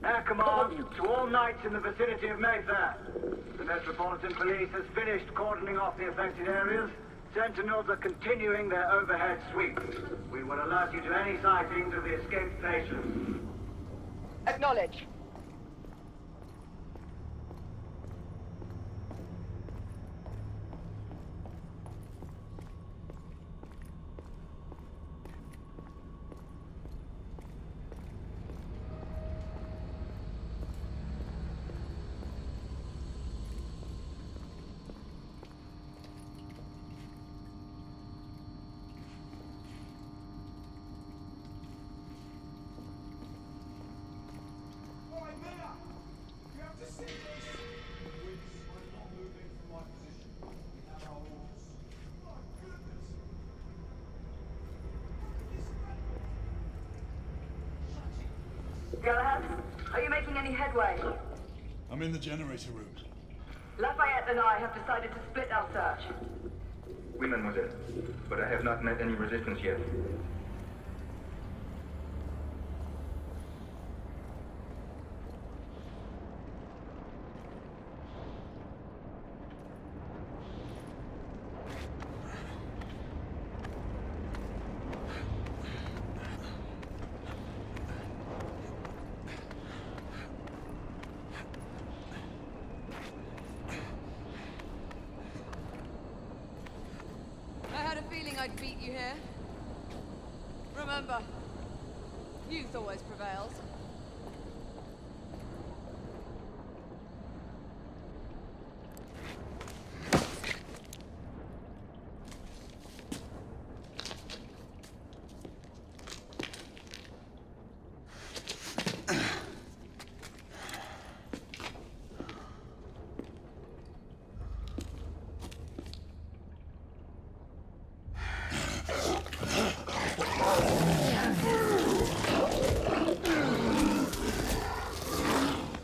Air command to all knights in the vicinity of Mayfair. The Metropolitan Police has finished cordoning off the affected areas. Sentinels are continuing their overhead sweep. We will alert you to any sightings of the escaped patients. Acknowledge. Galahad, are you making any headway? I'm in the generator room. Lafayette and I have decided to split our search. Oui, mademoiselle. But I have not met any resistance yet. I had a feeling I'd beat you here. Remember, youth always prevails.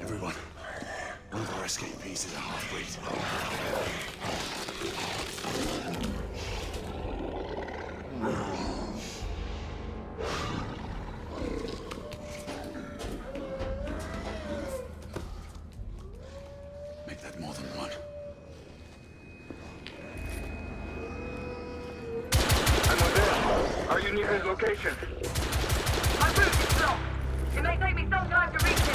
Everyone, one of our escapees is a half-breed. Make that more than one. Mademoiselle, are you near his location? My route is blocked. It may take me some time to reach him.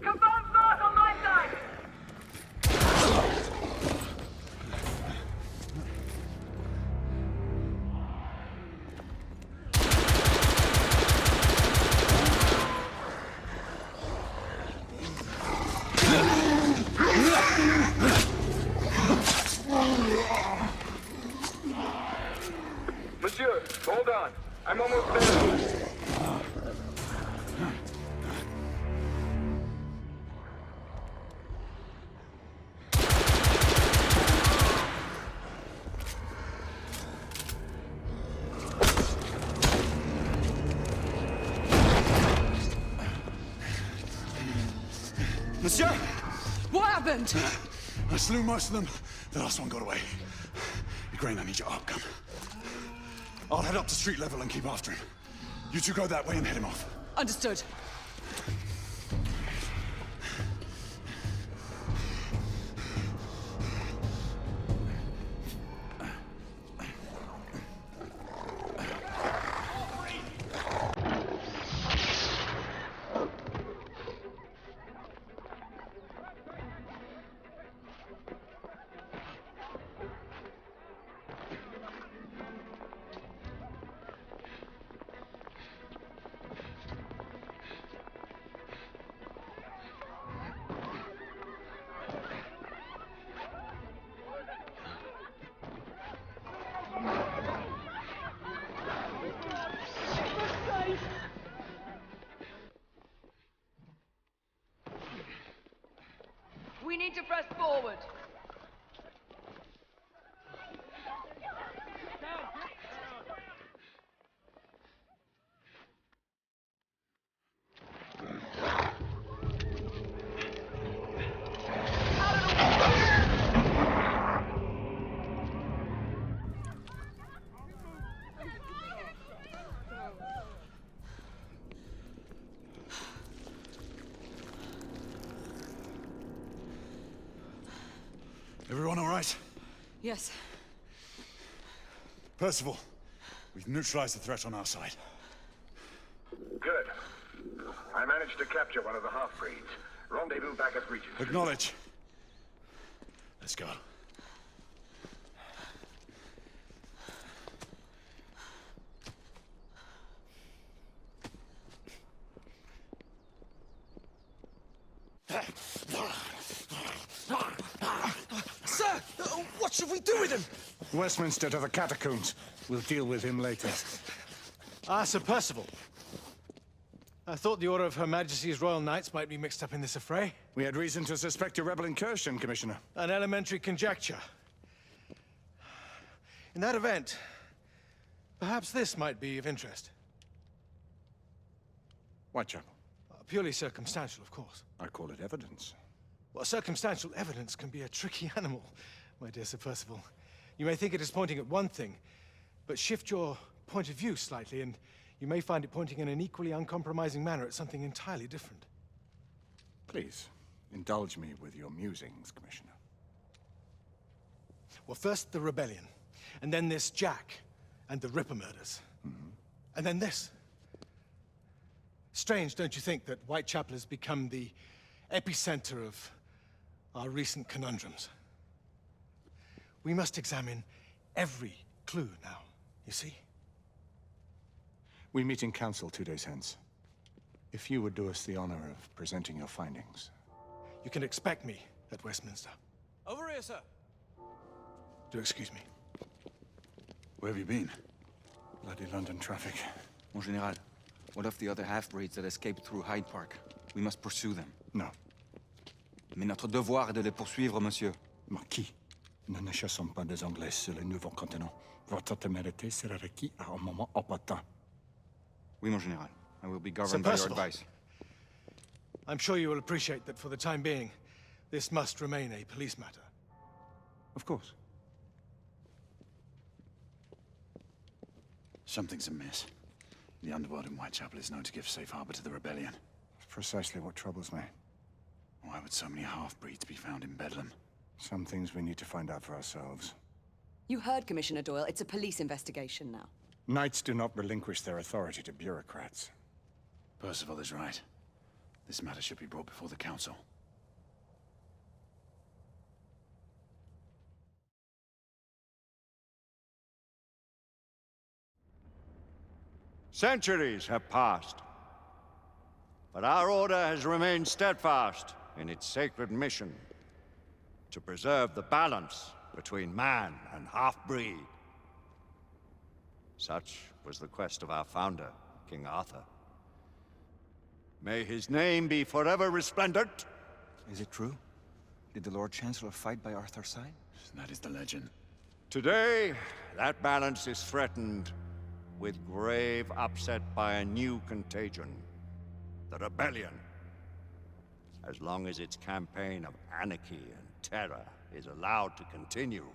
Confirm mark on my side. Monsieur, hold on. I'm almost there. Monsieur! What happened? I slew most of them. The last one got away. Grain, I need your arc gun. I'll head up to street level and keep after him. You two go that way and head him off. Understood. We need to press forward. Everyone all right? Yes. Percival, we've neutralized the threat on our side. Good. I managed to capture one of the half-breeds. Rendezvous back at Regent. Acknowledge. Let's go. Sir! What should we do with him? Westminster to the catacombs. We'll deal with him later. Ah, Sir Percival. I thought the Order of Her Majesty's Royal Knights might be mixed up in this affray. We had reason to suspect a rebel incursion, Commissioner. An elementary conjecture. In that event, perhaps this might be of interest. Whitechapel. Purely circumstantial, of course. I call it evidence. Well, circumstantial evidence can be a tricky animal, my dear Sir Percival. You may think it is pointing at one thing, but shift your point of view slightly, and you may find it pointing in an equally uncompromising manner at something entirely different. Please, indulge me with your musings, Commissioner. Well, first the rebellion, and then this Jack, and the Ripper murders. And then this. Strange, don't you think, that Whitechapel has become the epicenter of our recent conundrums? We must examine every clue now, you see? We meet in council 2 days hence. If you would do us the honor of presenting your findings. You can expect me at Westminster. Over here, sir. Do excuse me. Where have you been? Bloody London traffic. Mon Général, what of the other half-breeds that escaped through Hyde Park? We must pursue them. No. Mais notre devoir est de les poursuivre, monsieur. Marquis, nous ne chassons pas des Anglais sur le nouveau continent. Votre témérité sera requis à un moment opportun. Oui, mon Général. I will be governed by your Percival. advice. I'm sure you will appreciate that for the time being, this must remain a police matter. Of course. Something's amiss. The underworld in Whitechapel is known to give safe harbor to the rebellion. That's precisely what troubles me. Why would so many half-breeds be found in Bedlam? Some things we need to find out for ourselves. You heard Commissioner Doyle. It's a police investigation now. Knights do not relinquish their authority to bureaucrats. Percival is right. This matter should be brought before the council. Centuries have passed, but our order has remained steadfast in its sacred mission to preserve the balance between man and half-breed. Such was the quest of our founder, King Arthur. May his name be forever resplendent. Is it true? Did the Lord Chancellor fight by Arthur's side? That is the legend. Today, that balance is threatened with grave upset by a new contagion, the rebellion. As long as its campaign of anarchy and terror is allowed to continue,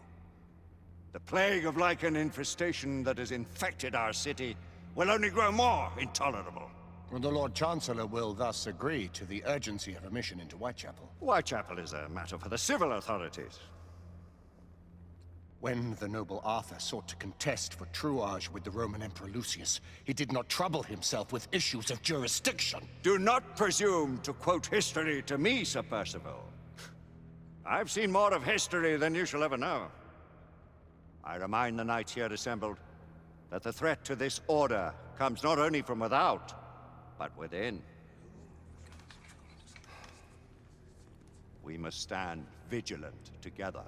the plague of lichen infestation that has infected our city will only grow more intolerable. The Lord Chancellor will thus agree to the urgency of a mission into Whitechapel. Whitechapel is a matter for the civil authorities. When the noble Arthur sought to contest for truage with the Roman Emperor Lucius, he did not trouble himself with issues of jurisdiction. Do not presume to quote history to me, Sir Percival. I've seen more of history than you shall ever know. I remind the knights here assembled that the threat to this order comes not only from without, but within. We must stand vigilant together,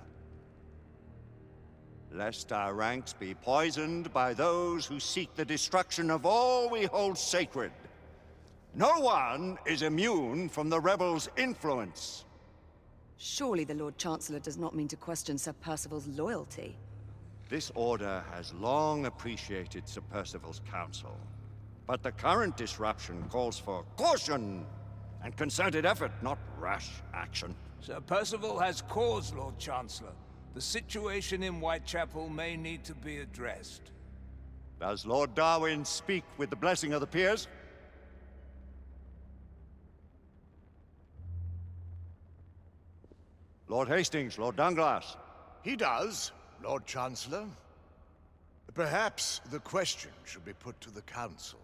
lest our ranks be poisoned by those who seek the destruction of all we hold sacred. No one is immune from the rebels' influence. Surely the Lord Chancellor does not mean to question Sir Percival's loyalty. This order has long appreciated Sir Percival's counsel, but the current disruption calls for caution and concerted effort, not rash action. Sir Percival has cause, Lord Chancellor. The situation in Whitechapel may need to be addressed. Does Lord Darwin speak with the blessing of the peers? Lord Hastings, Lord Dunglass. He does, Lord Chancellor. Perhaps the question should be put to the Council.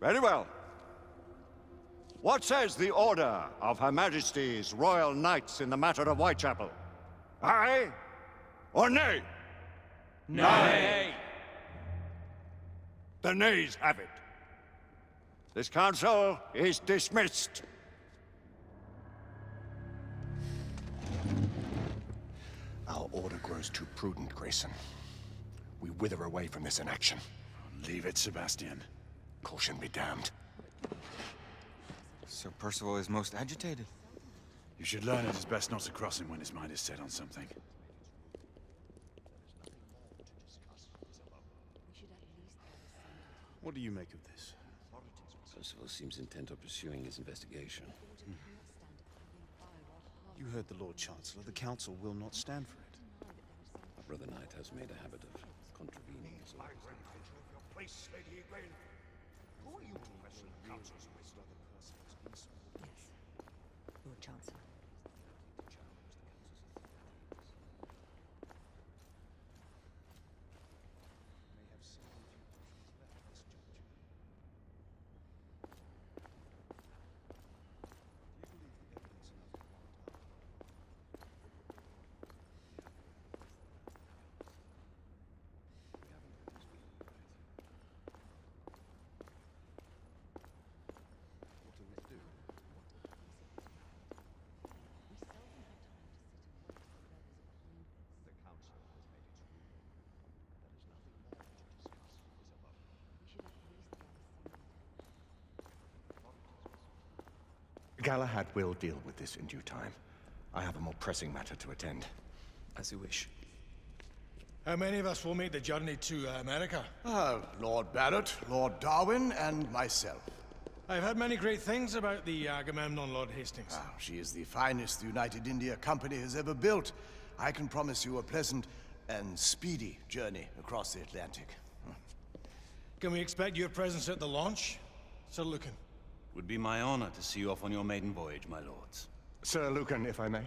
Very well. What says the Order of Her Majesty's Royal Knights in the matter of Whitechapel? Aye or nay? Nay. The nays have it. This council is dismissed. Our order grows too prudent, Grayson. We wither away from this inaction. Leave it, Sebastian. Caution be damned. Sir Percival is most agitated. You should learn it is best not to cross him when his mind is set on something. What do you make of this? Percival seems intent on pursuing his investigation. You heard the Lord Chancellor. The Council will not stand for it. Our brother knight has made a habit of contravening his orders. Place, Lady Egwene. Who are you to question the Council's wisdom? Yes, Lord Chancellor. Galahad will deal with this in due time. I have a more pressing matter to attend. As you wish. How many of us will make the journey to America? Lord Barrett, Lord Darwin, and myself. I've heard many great things about the Agamemnon, Lord Hastings. She is the finest the United India Company has ever built. I can promise you a pleasant and speedy journey across the Atlantic. Can we expect your presence at the launch, Sir Lucan? Would be my honor to see you off on your maiden voyage, my lords. Sir Lucan, if I may.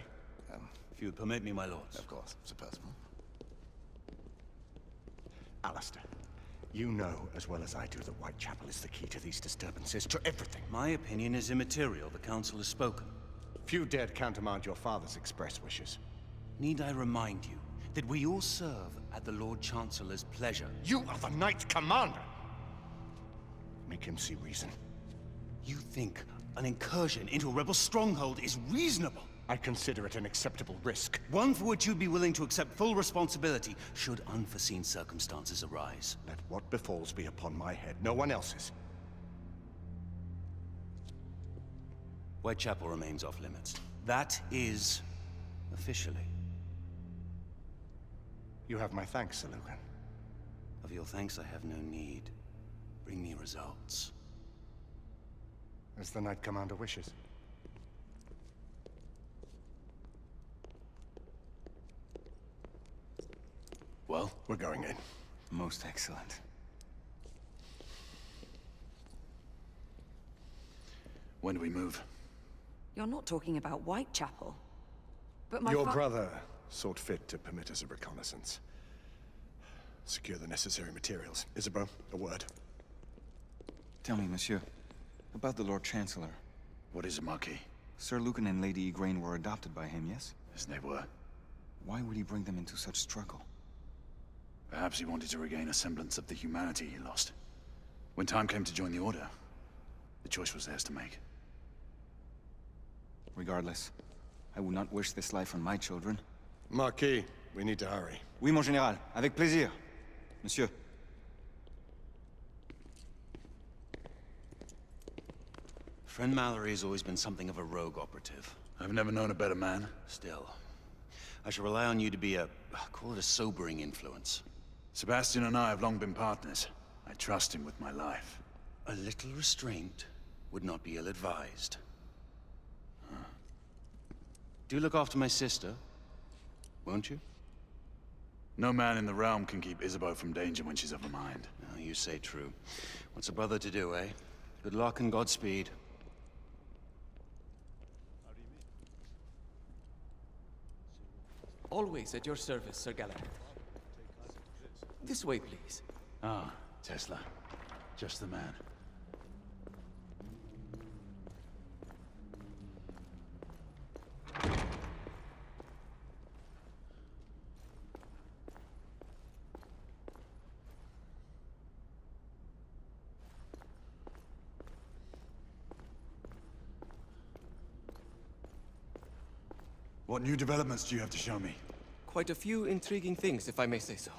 If you would permit me, my lords. Of course, Sir Percival. Alistair, you know as well as I do that Whitechapel is the key to these disturbances, to everything. My opinion is immaterial. The Council has spoken. Few dared countermand your father's express wishes. Need I remind you that we all serve at the Lord Chancellor's pleasure? You are the Knight Commander! Make him see reason. You think an incursion into a rebel stronghold is reasonable? I consider it an acceptable risk. One for which you'd be willing to accept full responsibility should unforeseen circumstances arise. Let what befalls be upon my head, no one else's. Whitechapel remains off limits. That is officially. You have my thanks, Sir Lucan. Of your thanks I have no need. Bring me results. As the Knight Commander wishes. Well, we're going in. Most excellent. When do we move? You're not talking about Whitechapel. But Your brother sought fit to permit us a reconnaissance. Secure the necessary materials. Isabeau, a word. Tell me, monsieur, about the Lord Chancellor. What is it, Marquis? Sir Lucan and Lady Egwene were adopted by him, yes? Yes, they were. Why would he bring them into such struggle? Perhaps he wanted to regain a semblance of the humanity he lost. When time came to join the Order, the choice was theirs to make. Regardless, I would not wish this life on my children. Marquis, we need to hurry. Oui, mon général. Avec plaisir. Monsieur. Friend Mallory has always been something of a rogue operative. I've never known a better man. Still, I shall rely on you to be call it a sobering influence. Sebastian and I have long been partners. I trust him with my life. A little restraint would not be ill-advised. Do look after my sister, won't you? No man in the realm can keep Isabeau from danger when she's of a mind. Oh, you say true. What's a brother to do, eh? Good luck and Godspeed. Always at your service, Sir Galahad. This way, please. Ah, Tesla. Just the man. What new developments do you have to show me? Quite a few intriguing things, if I may say so.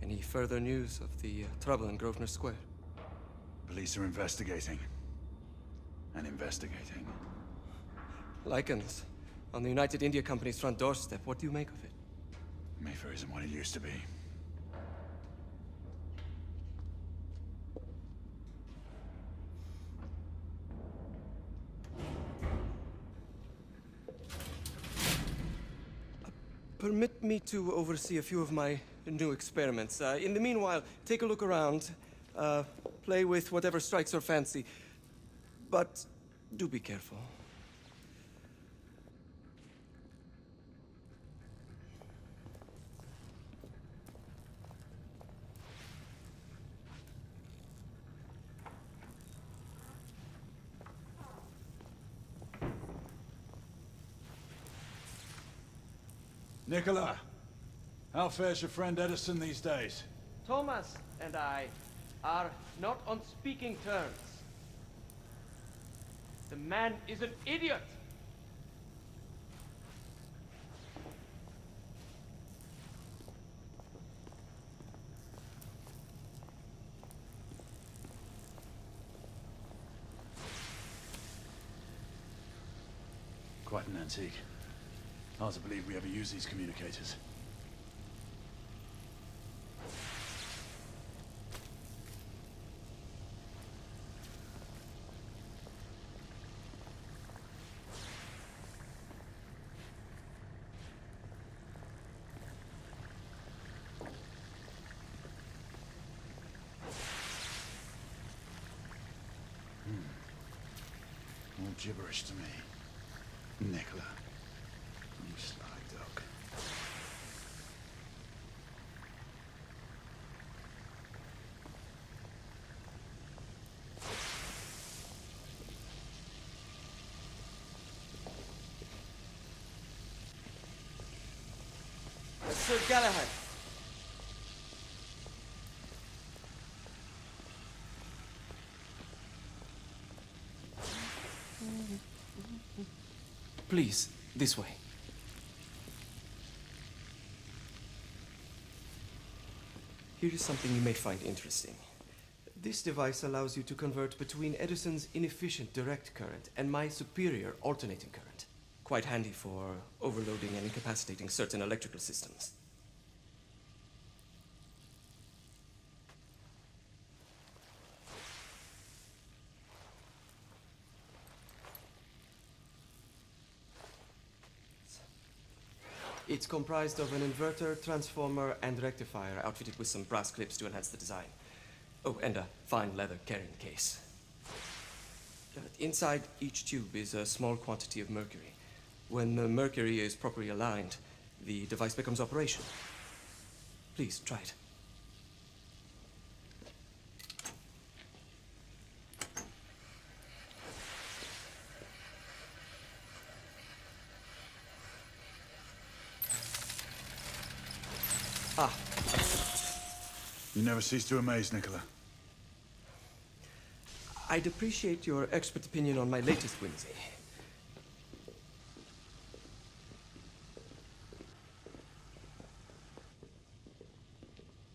Any further news of the trouble in Grosvenor Square? Police are investigating. And investigating. Lycans, on the United India Company's front doorstep. What do you make of it? Mayfair isn't what it used to be. Permit me to oversee a few of my new experiments. In the meanwhile, take a look around. Play with whatever strikes your fancy. But do be careful. Nicola, how fares your friend Edison these days? Thomas and I are not on speaking terms. The man is an idiot! Quite an antique. Hard to believe we ever use these communicators. All gibberish to me. Nicola. You sly dog. Sir Galahad. Please, this way. Here is something you may find interesting. This device allows you to convert between Edison's inefficient direct current and my superior alternating current. Quite handy for overloading and incapacitating certain electrical systems. It's comprised of an inverter, transformer, and rectifier, outfitted with some brass clips to enhance the design. Oh, and a fine leather carrying case. Inside each tube is a small quantity of mercury. When the mercury is properly aligned, the device becomes operational. Please, try it. Ah. You never cease to amaze, Nicola. I'd appreciate your expert opinion on my latest whimsy.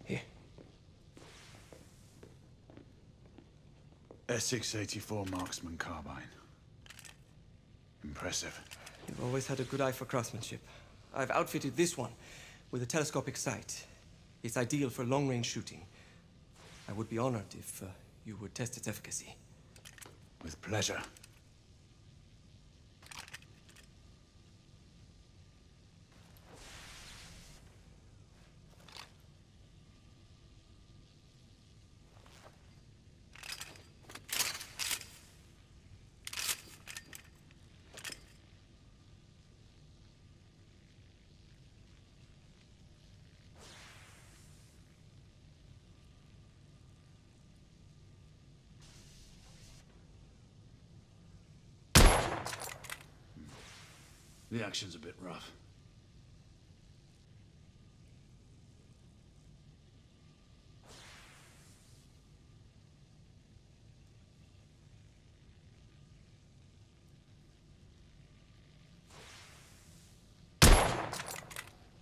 Here. Essex 84 Marksman Carbine. Impressive. You've always had a good eye for craftsmanship. I've outfitted this one with a telescopic sight. It's ideal for long-range shooting. I would be honored if you would test its efficacy. With pleasure. The action's a bit rough.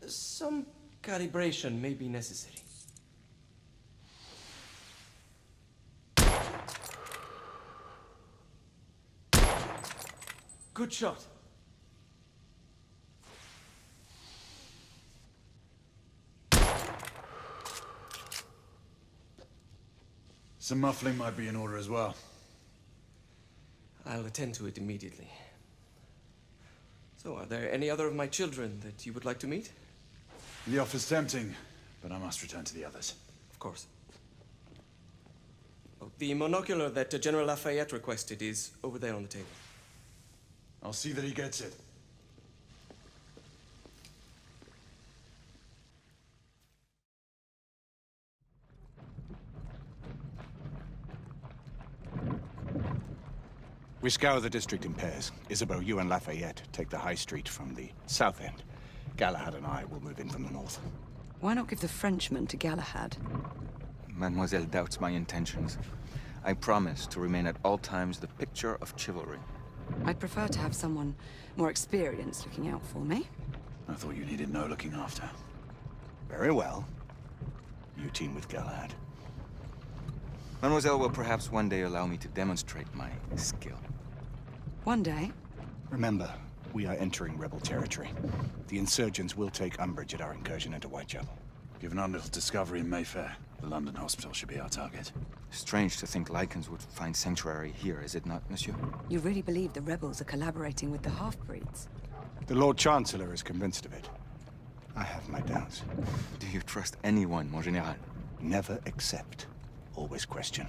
Some calibration may be necessary. Good shot. Some muffling might be in order as well. I'll attend to it immediately. So, are there any other of my children that you would like to meet? The offer's tempting, but I must return to the others. Of course. Oh, the monocular that General Lafayette requested is over there on the table. I'll see that he gets it. We scour the district in pairs. Isabeau, you and Lafayette take the high street from the south end. Galahad and I will move in from the north. Why not give the Frenchman to Galahad? Mademoiselle doubts my intentions. I promise to remain at all times the picture of chivalry. I'd prefer to have someone more experienced looking out for me. I thought you needed no looking after. Very well. You team with Galahad. Mademoiselle will perhaps one day allow me to demonstrate my skill. One day? Remember, we are entering rebel territory. The insurgents will take umbrage at our incursion into Whitechapel. Given our little discovery in Mayfair, the London hospital should be our target. Strange to think Lycans would find sanctuary here, is it not, monsieur? You really believe the rebels are collaborating with the half-breeds? The Lord Chancellor is convinced of it. I have my doubts. Do you trust anyone, mon général? Never accept. Always question.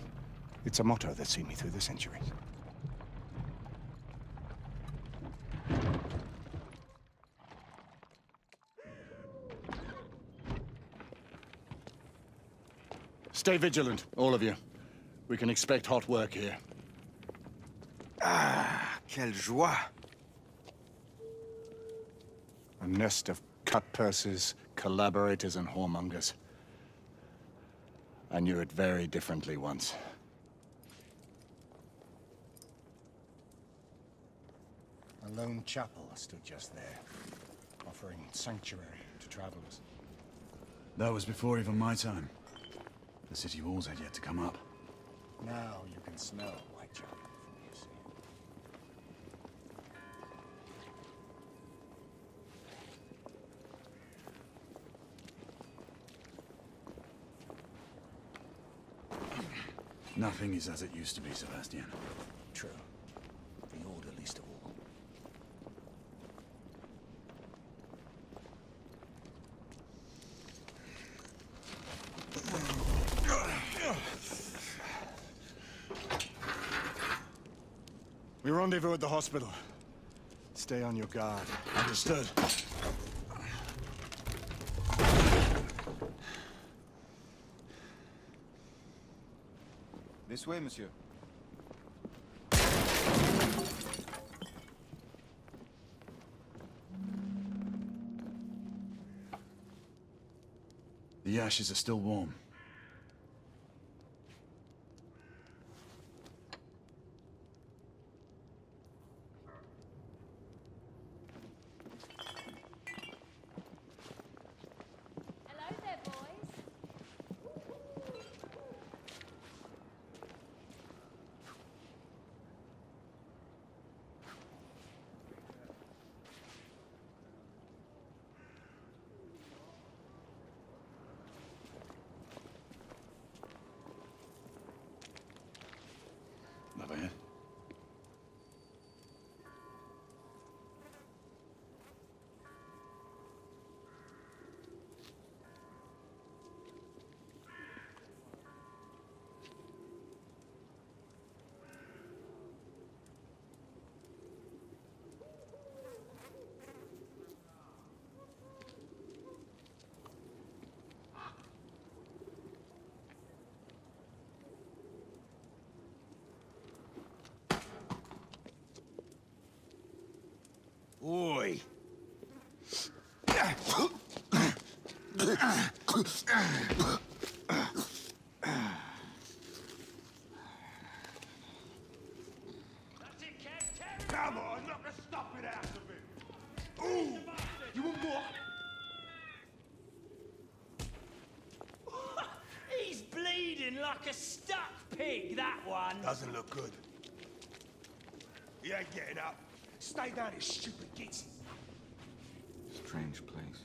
It's a motto that's seen me through the centuries. Stay vigilant, all of you. We can expect hot work here. Ah, quelle joie! A nest of cut-pursers, collaborators, and whoremongers. I knew it very differently once. A lone chapel stood just there, offering sanctuary to travelers. That was before even my time. The city walls had yet to come up. Now you can smell Whitechapel from your seat. Nothing is as it used to be, Sebastian. True. The Order least of all. We rendezvous at the hospital. Stay on your guard. Understood. This way, monsieur. The ashes are still warm. free. Come on, knock the stuffing out of him! Ooh! You want more? He's bleeding like a stuck pig, that one. Doesn't look good. He ain't getting up. Stay down, you stupid gits. Strange place.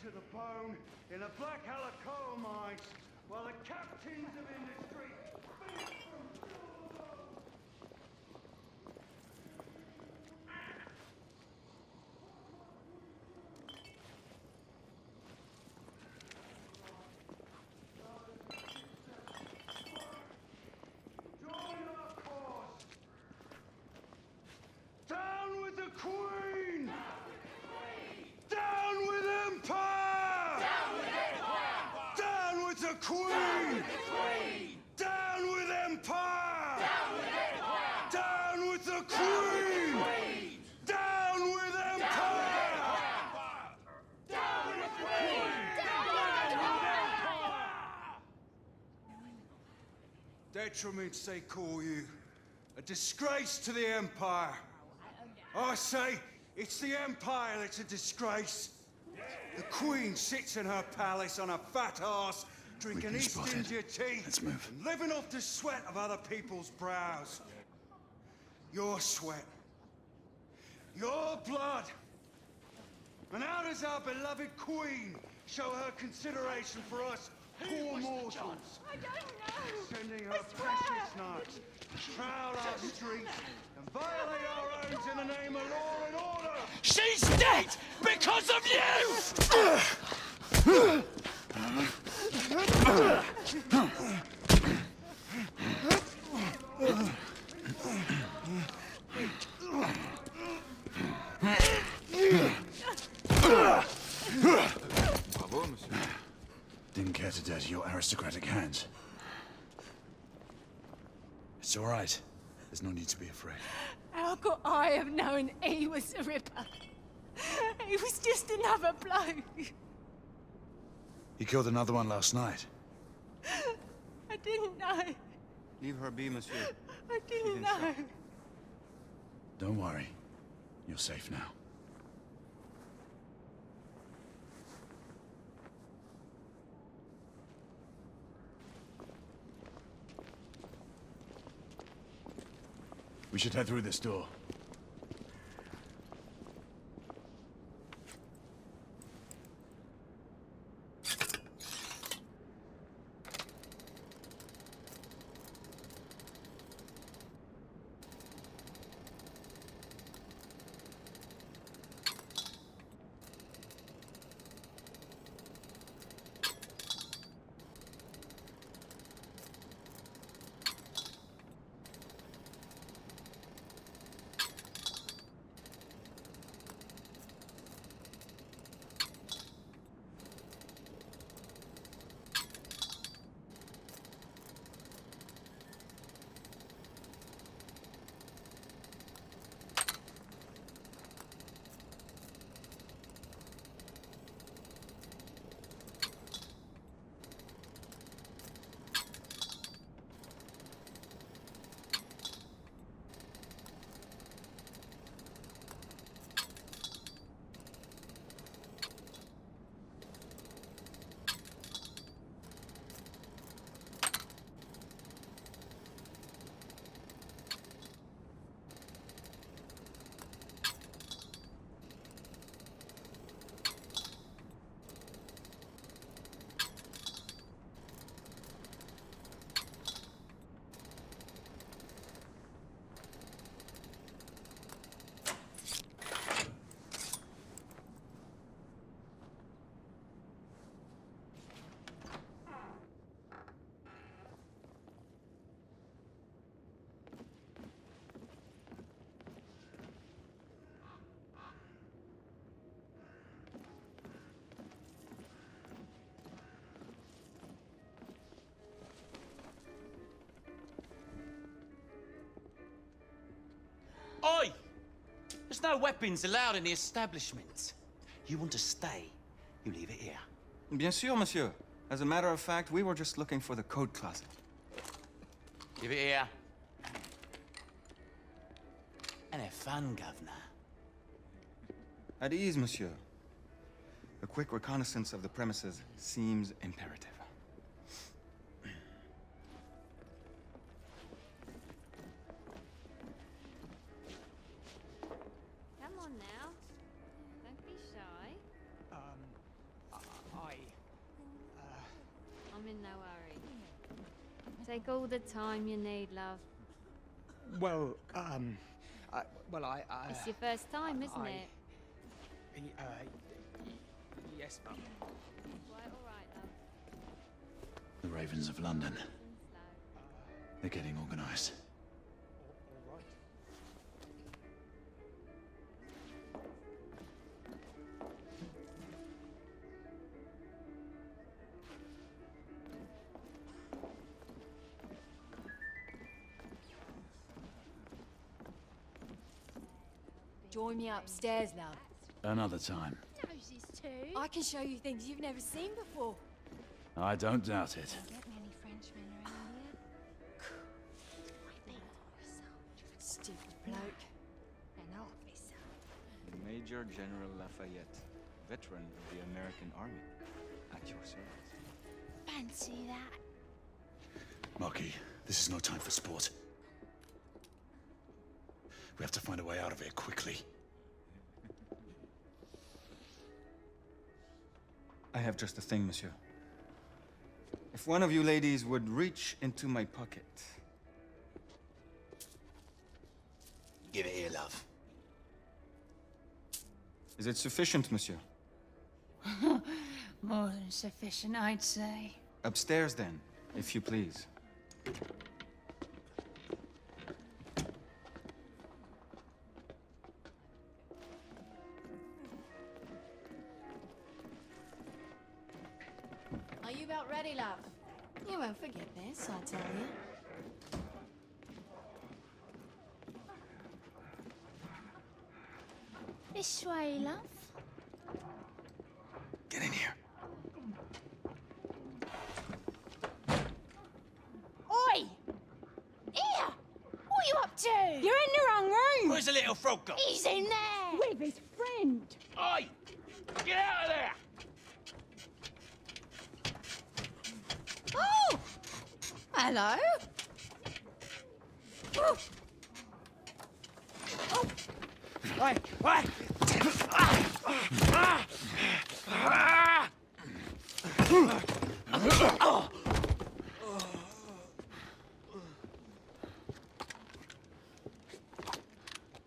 To the bone in a black hell of coal mines while the captains of industry feast from join our cause. Down with the Queen! Down with Empire! Down with the Queen! Down with Empire! Down with the Queen! Down with Empire! Down with the Queen! Detriments, they call you. A disgrace to the Empire. I say, it's the Empire that's a disgrace. The Queen sits in her palace on a fat arse, drinking East India tea and living off the sweat of other people's brows. Your sweat. Your blood. And how does our beloved Queen show her consideration for us poor mortals? I don't know. Sending her precious knights to prowl our streets and violate our homes in the name of law and order. She's dead because of you! Bravo, monsieur. Didn't care to dirty your aristocratic hands. It's all right. There's no need to be afraid. How could I have known he was the Ripper? He was just another bloke. He killed another one last night. I didn't know. Leave her be, monsieur. I didn't know. Don't worry. You're safe now. We should head through this door. no weapons allowed in the establishment. You want to stay, you leave it here. Bien sûr, monsieur. As a matter of fact, we were just looking for the code closet. Give it here. And have fun, Governor. At ease, monsieur. A quick reconnaissance of the premises seems imperative. Come on now. Don't be shy. I'm in no hurry. Take all the time you need, love. Well, It's your first time, isn't it? Yes, Mum. Quite all right, love. The Ravens of London. They're getting organized. Join me upstairs, love. Another time. Noses too. I can show you things you've never seen before. I don't doubt it. Don't get many Frenchmen around here. Stupid bloke. An officer. Major General Lafayette, veteran of the American Army, at your service. Fancy that. Marquis, this is no time for sport. We have to find a way out of here quickly. I have just the thing, monsieur. If one of you ladies would reach into my pocket. Give it here, love. Is it sufficient, monsieur? More than sufficient, I'd say. Upstairs, then, if you please. Are you about ready, love? You won't forget this, I tell you. This way, love. Get in here. Oi! Here! What are you up to? You're in the wrong room! Where's the little frog gone? He's in there! With his friend! Oi! Get out of there! Oh! Hello? Oh! Oh! Oi! Oi!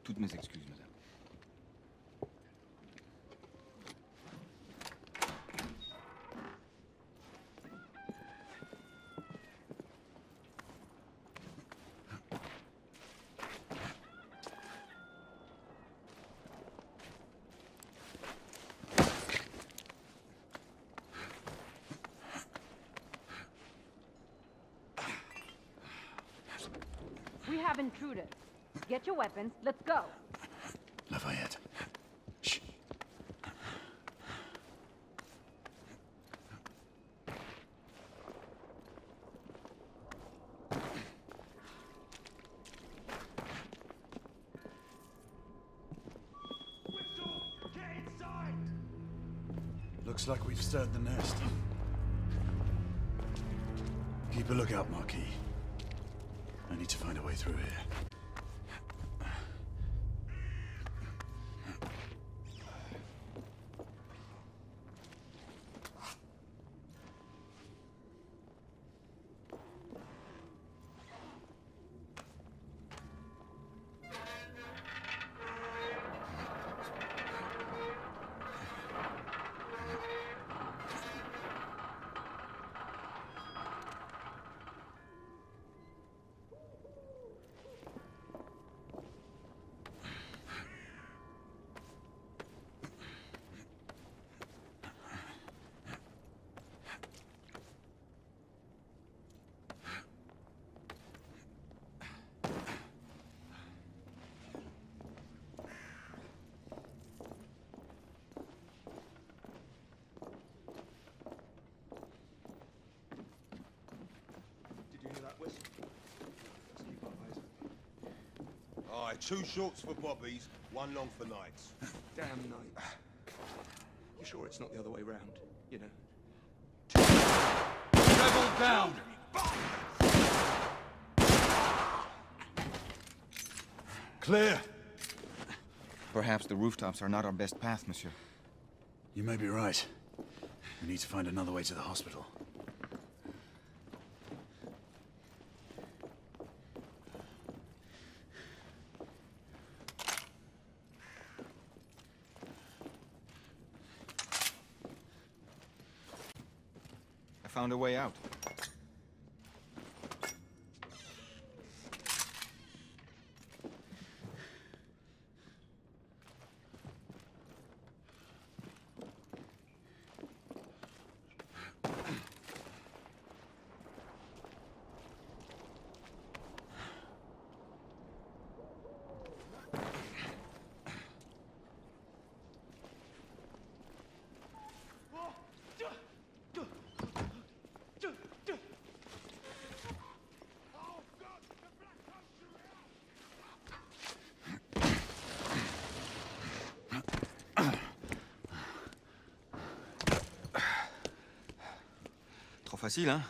Toutes mes excuses, madame. We have intruders. Get your weapons. Let's go. Lafayette. Shh. Looks like we've stirred the nest. Keep a lookout, Marquis. I need to find a way through here. Aye, 2 shorts for bobbies, 1 long for nights. Damn night. You sure it's not the other way round? You know. Rebel down! Clear. Perhaps the rooftops are not our best path, monsieur. You may be right. We need to find another way to the hospital. I found a way out. Trop facile, hein?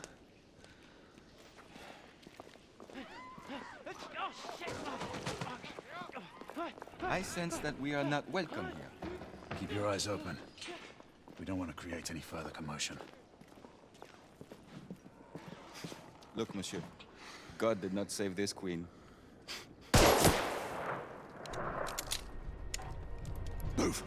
I sense that we are not welcome here. Keep your eyes open. We don't want to create any further commotion. Look, monsieur. God did not save this queen. Move!